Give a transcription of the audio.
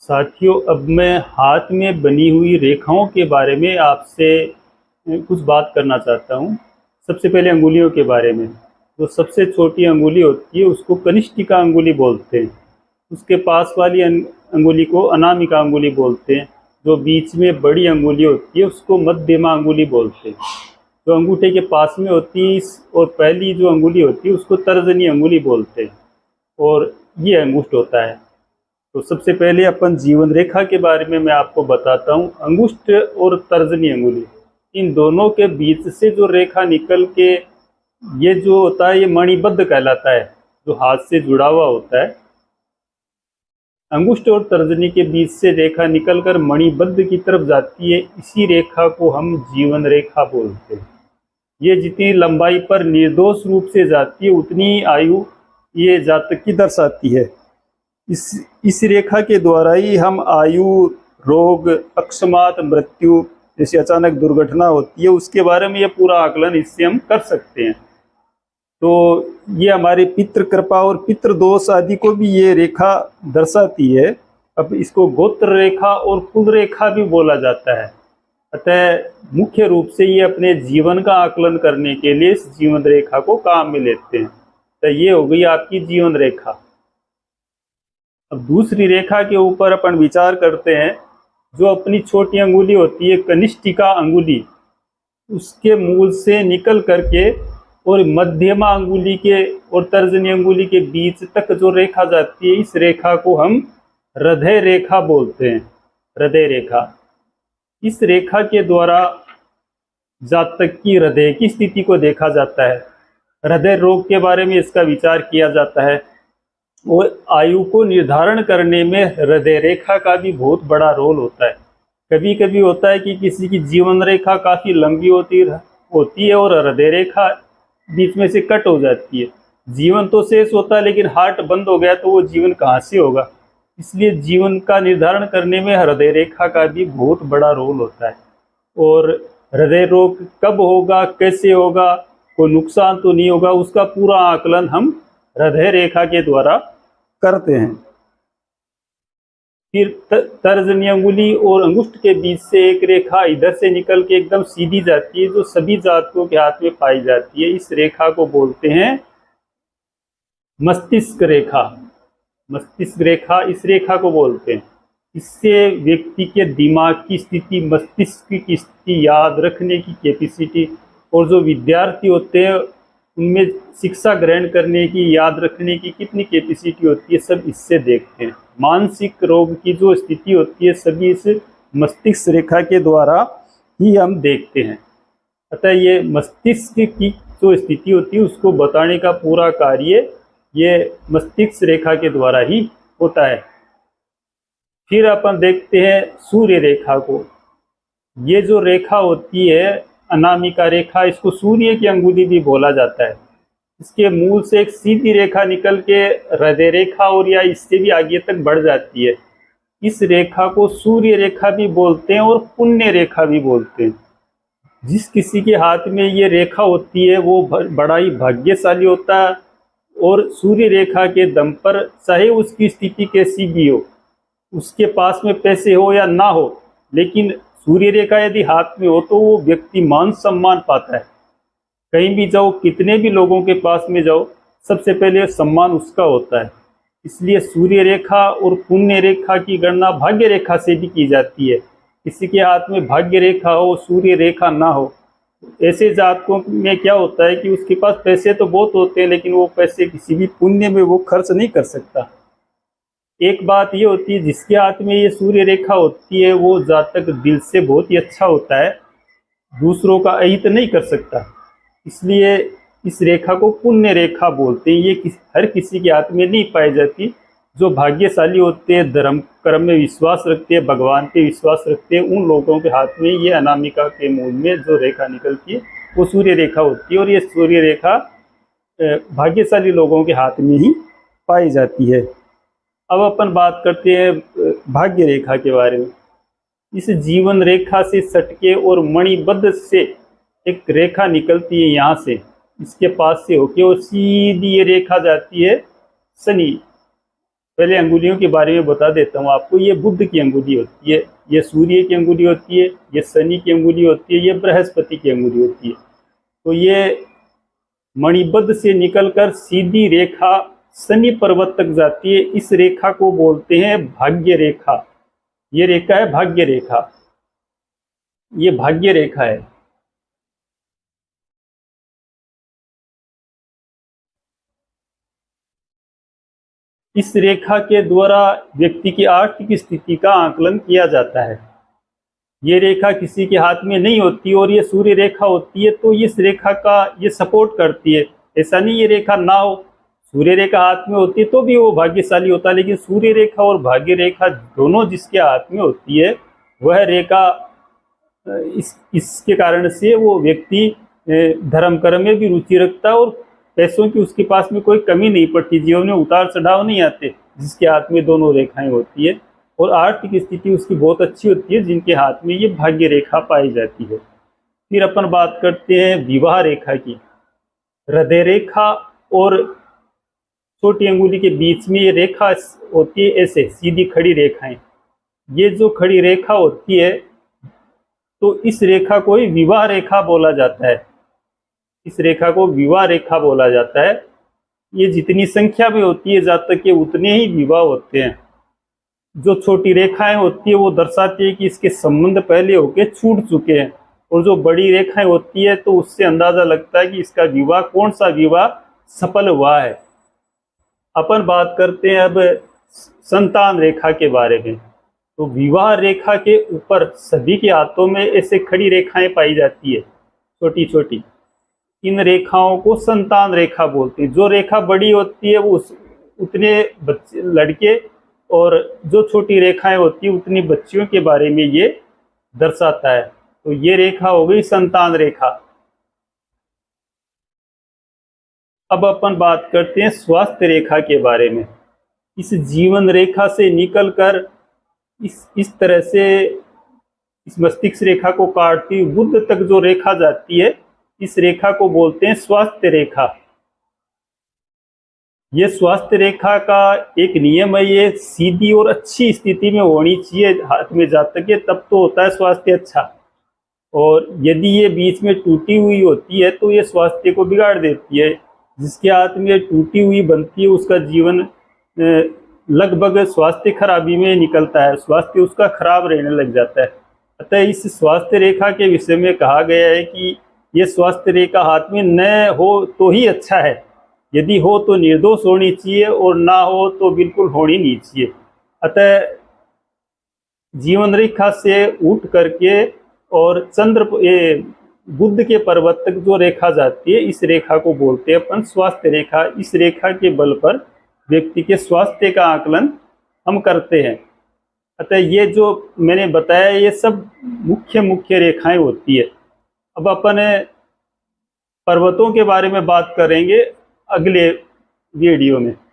साथियों, अब मैं हाथ में बनी हुई रेखाओं के बारे में आपसे कुछ बात करना चाहता हूँ। सबसे पहले अंगुलियों के बारे में। जो सबसे छोटी अंगुली होती है उसको कनिष्ठिका अंगुली बोलते हैं। उसके पास वाली अंगुली को अनामिका अंगुली बोलते हैं। जो बीच में बड़ी अंगुली होती है उसको मध्यमा अंगुली बोलते हैं। जो अंगूठे के पास में होती है और पहली जो अंगुली होती है उसको तर्जनी अंगुली बोलते हैं। और ये अंगुष्ठ होता है। तो सबसे पहले अपन जीवन रेखा के बारे में मैं आपको बताता हूँ। अंगुष्ठ और तर्जनी अंगुली, इन दोनों के बीच से जो रेखा निकल के ये जो होता है ये मणिबद्ध कहलाता है, जो हाथ से जुड़ा हुआ होता है। अंगुष्ठ और तर्जनी के बीच से रेखा निकलकर मणिबद्ध की तरफ जाती है, इसी रेखा को हम जीवन रेखा बोलते हैं। ये जितनी लंबाई पर निर्दोष रूप से जाती है उतनी आयु ये जातक की दर्शाती है। इस रेखा के द्वारा ही हम आयु, रोग, अकस्मात मृत्यु जैसी अचानक दुर्घटना होती है उसके बारे में ये पूरा आकलन इससे हम कर सकते हैं। तो ये हमारे पितृ कृपा और पितृ दोष आदि को भी ये रेखा दर्शाती है। अब इसको गोत्र रेखा और कुल रेखा भी बोला जाता है। अतः मुख्य रूप से ये अपने जीवन का आकलन करने के लिए इस जीवन रेखा को काम में लेते हैं। तो ये हो गई आपकी जीवन रेखा। अब दूसरी रेखा के ऊपर अपन विचार करते हैं। जो अपनी छोटी अंगुली होती है कनिष्ठिका अंगुली, उसके मूल से निकल करके और मध्यमा अंगुली के और तर्जनी अंगुली के बीच तक जो रेखा जाती है, इस रेखा को हम हृदय रेखा बोलते हैं। हृदय रेखा, इस रेखा के द्वारा जातक की हृदय की स्थिति को देखा जाता है। हृदय रोग के बारे में इसका विचार किया जाता है। और आयु को निर्धारण करने में हृदय रेखा का भी बहुत बड़ा रोल होता है। कभी कभी होता है कि किसी की जीवन रेखा काफ़ी लंबी होती है और हृदय रेखा बीच में से कट हो जाती है। जीवन तो शेष होता है लेकिन हार्ट बंद हो गया तो वो जीवन कहाँ से होगा। इसलिए जीवन का निर्धारण करने में हृदय रेखा का भी बहुत बड़ा रोल होता है। और हृदय रोग कब होगा, कैसे होगा, कोई नुकसान तो नहीं होगा, उसका पूरा आकलन हम हृदय रेखा के द्वारा करते हैं। फिर तर्जनी अंगुली और अंगुष्ठ के बीच से एक रेखा इधर से निकल के एकदम सीधी जाती है, जो सभी जातकों के हाथ में पाई जाती है। इस रेखा को बोलते हैं मस्तिष्क रेखा। मस्तिष्क रेखा, इस रेखा को बोलते हैं। इससे व्यक्ति के दिमाग की स्थिति, मस्तिष्क की स्थिति, याद रखने की कैपेसिटी, और जो विद्यार्थी होते हैं उनमें शिक्षा ग्रहण करने की, याद रखने की कितनी कैपेसिटी होती है, सब इससे देखते हैं। मानसिक रोग की जो स्थिति होती है सभी इस मस्तिष्क रेखा के द्वारा ही हम देखते हैं। अतः ये मस्तिष्क की जो स्थिति होती है उसको बताने का पूरा कार्य ये मस्तिष्क रेखा के द्वारा ही होता है। फिर अपन देखते हैं सूर्य रेखा को। ये जो रेखा होती है अनामिका रेखा, इसको सूर्य की अंगुली भी बोला जाता है। इसके मूल से एक सीधी रेखा निकल के हृदय रेखा और या इससे भी आगे तक बढ़ जाती है। इस रेखा को सूर्य रेखा भी बोलते हैं और पुण्य रेखा भी बोलते हैं। जिस किसी के हाथ में ये रेखा होती है वो बड़ा ही भाग्यशाली होता है। और सूर्य रेखा के दम पर चाहे उसकी स्थिति कैसी भी हो, उसके पास में पैसे हो या ना हो, लेकिन सूर्य रेखा यदि हाथ में हो तो वो व्यक्ति मान सम्मान पाता है। कहीं भी जाओ, कितने भी लोगों के पास में जाओ, सबसे पहले सम्मान उसका होता है। इसलिए सूर्य रेखा और पुण्य रेखा की गणना भाग्य रेखा से भी की जाती है। किसी के हाथ में भाग्य रेखा हो, सूर्य रेखा ना हो, ऐसे जातकों में क्या होता है कि उसके पास पैसे तो बहुत होते हैं लेकिन वो पैसे किसी भी पुण्य में वो खर्च नहीं कर सकता। एक बात ये होती है, जिसके हाथ में ये सूर्य रेखा होती है वो जातक दिल से बहुत ही अच्छा होता है, दूसरों का अहित नहीं कर सकता। इसलिए इस रेखा को पुण्य रेखा बोलते हैं। ये हर किसी के हाथ में नहीं पाई जाती। जो भाग्यशाली होते हैं, धर्म कर्म में विश्वास रखते हैं, भगवान पे विश्वास रखते हैं, उन लोगों के हाथ में ये अनामिका के मूल में जो रेखा निकलती है वो सूर्य रेखा होती है। और ये सूर्य रेखा भाग्यशाली लोगों के हाथ में ही पाई जाती है। अब अपन बात करते हैं भाग्य रेखा के बारे में। इस जीवन रेखा से सटके और मणिबद्ध से एक रेखा निकलती है, यहाँ से इसके पास से होके और सीधी ये रेखा जाती है शनि पहले अंगुलियों के बारे में बता देता हूँ आपको। ये बुध की अंगुली होती है, ये सूर्य की अंगुली होती है, ये शनि की अंगुली होती है, ये बृहस्पति की अंगुली होती है। तो ये मणिबद्ध से निकलकर सीधी रेखा शनि पर्वत तक जाती है। इस रेखा को बोलते हैं भाग्य रेखा। ये रेखा है भाग्य रेखा, ये भाग्य रेखा है। इस रेखा के द्वारा व्यक्ति की आर्थिक स्थिति का आकलन किया जाता है। ये रेखा किसी के हाथ में नहीं होती और ये सूर्य रेखा होती है, तो इस रेखा का ये सपोर्ट करती है। ऐसा नहीं ये रेखा ना हो, सूर्य रेखा हाथ में होती है तो भी वो भाग्यशाली होता है, लेकिन सूर्य रेखा और भाग्य रेखा दोनों जिसके हाथ में होती है वह रेखा इसके कारण से वो व्यक्ति धर्म कर्म में भी रुचि रखता है और पैसों की उसके पास में कोई कमी नहीं पड़ती, जीवन में उतार चढ़ाव नहीं आते जिसके हाथ में दोनों रेखाएं होती है। और आर्थिक स्थिति उसकी बहुत अच्छी होती है जिनके हाथ में ये भाग्य रेखा पाई जाती है। फिर अपन बात करते हैं विवाह रेखा की। हृदय रेखा और छोटी अंगुली के बीच में ये रेखा होती है, ऐसे सीधी खड़ी रेखाएं। ये जो खड़ी रेखा होती है तो इस रेखा को ही विवाह रेखा बोला जाता है। इस रेखा को विवाह रेखा बोला जाता है। ये जितनी संख्या में होती है जातक के उतने ही विवाह होते हैं। जो छोटी रेखाएं होती है वो दर्शाती है कि इसके संबंध पहले होके छूट चुके हैं, और जो बड़ी रेखाएं होती है तो उससे अंदाजा लगता है कि इसका विवाह, कौन सा विवाह सफल हुआ है। अपन बात करते हैं अब संतान रेखा के बारे में। तो विवाह रेखा के ऊपर सभी के हाथों में ऐसे खड़ी रेखाएं पाई जाती है, छोटी छोटी। इन रेखाओं को संतान रेखा बोलते हैं। जो रेखा बड़ी होती है वो उतने बच्चे लड़के, और जो छोटी रेखाएं होती है उतनी बच्चियों के बारे में ये दर्शाता है। तो ये रेखा हो गई संतान रेखा। अब अपन बात करते हैं स्वास्थ्य रेखा के बारे में। इस जीवन रेखा से निकलकर इस तरह से इस मस्तिष्क रेखा को काटती हुई बुध तक जो रेखा जाती है, इस रेखा को बोलते हैं स्वास्थ्य रेखा। ये स्वास्थ्य रेखा का एक नियम है, ये सीधी और अच्छी स्थिति में होनी चाहिए हाथ में जातक के, तब तो होता है स्वास्थ्य अच्छा। और यदि ये बीच में टूटी हुई होती है तो ये स्वास्थ्य को बिगाड़ देती है। जिसके हाथ में टूटी हुई बनती है उसका जीवन लगभग स्वास्थ्य खराबी में निकलता है, स्वास्थ्य उसका खराब रहने लग जाता है। अतः इस स्वास्थ्य रेखा के विषय में कहा गया है कि ये स्वास्थ्य रेखा हाथ में न हो तो ही अच्छा है, यदि हो तो निर्दोष होनी चाहिए और ना हो तो बिल्कुल होनी नहीं चाहिए। अतः जीवन रेखा से उठ करके और बुध के पर्वत तक जो रेखा जाती है, इस रेखा को बोलते हैं अपन स्वास्थ्य रेखा। इस रेखा के बल पर व्यक्ति के स्वास्थ्य का आकलन हम करते हैं। अतः ये जो मैंने बताया ये सब मुख्य रेखाएं होती है। अब अपन पर्वतों के बारे में बात करेंगे अगले वीडियो में।